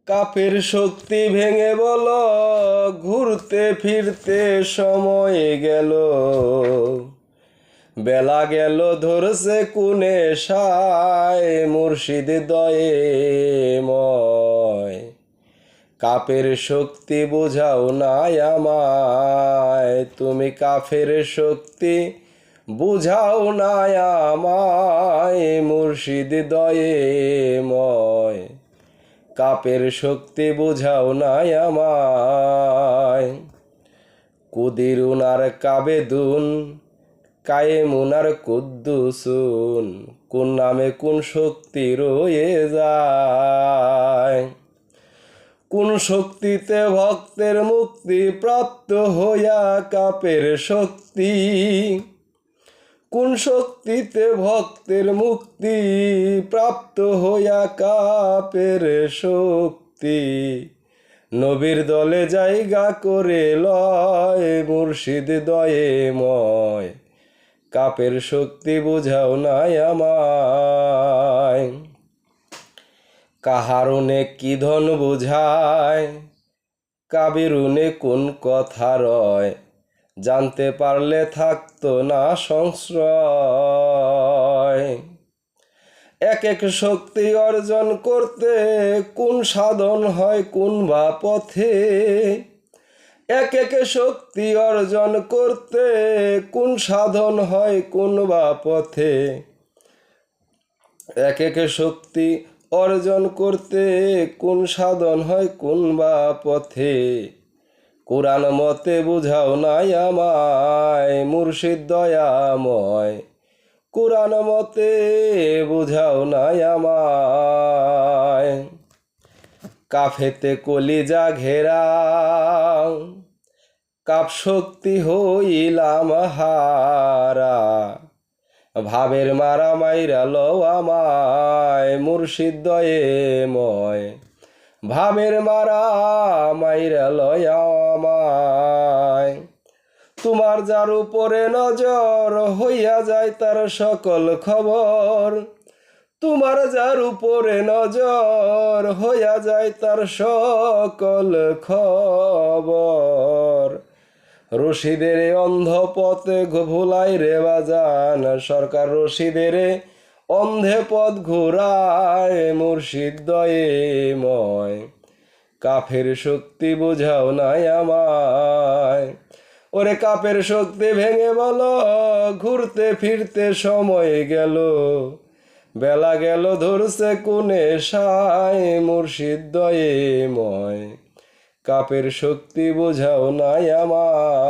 কাপের শক্তি ভেঙে বলো, ঘুরতে ফিরতে সময় গেল, বেলা গেল ধরছে কোনে সায়, মুর্শিদ দয়ে ময়। কাপের শক্তি বুঝাও নাই আমায়, তুমি কাফের শক্তি বুঝাও নাই আমায়, মুর্শিদ দয়ে ময়। কাপের শক্তি বুঝাও নাই আমায়। কুদিরুন আর কাবেদুন, কায়েমুন আর কুদ্দুসুন, কোন নামে কোন শক্তি রয়ে যায়। কোন শক্তিতে ভক্তের মুক্তি প্রাপ্ত হইয়া কাপের শক্তি, কোন শক্তিতে ভক্তের মুক্তি প্রাপ্ত হইয়া কাপের শক্তি। নবীর দলে জায়গা করে লয়, মুর্শিদ দয়ে ময়। কাপের শক্তি বুঝাও নাই আমায়। কাহারুনে কি ধন বুঝায়, কাবিরুনে কোন কথা রয়, জানতে পারলে থাকতো না সংশয়। এক এক শক্তি অর্জন করতে কোন সাধন হয় কোন বা পথে, এক এক শক্তি অর্জন করতে কোন সাধন হয় কোন বা পথে। এক এক শক্তি অর্জন করতে কোন সাধন হয় কোন বা পথে। কোরআন মতে বুঝাও নাই আমায়, মুর্শিদ দয়াময়। কোরআন মতে বুঝাও নাই আমায়। কাফেতে কলিজা ঘেরা, কাপ শক্তি হইলাম হারা, ভাবের মারা মাইরা লও আমায়, মুর্শিদ দয়ে ময়। ভাবের মারা মাইরা লয় আমায়। তোমার যার উপরে নজর হইয়া যায় তার সকল খবর, তোমার যার উপরে নজর হইয়া যায় তার সকল খবর। রশিদের অন্ধ পথে ভুলাই রে বাজান, সরকার রশিদের অন্ধে পথ ঘুরায়, মুর্শিদ দয়ে ময়। কাফের শক্তি বুঝাও নাই আমায়। ওরে কাপের শক্তি ভেঙে বলো, ঘুরতে ফিরতে সময় গেল, বেলা গেল ধরছে কোনে সায়, মুর্শিদ দয়ে ময়। কাপের শক্তি বুঝাও নাই আমায়।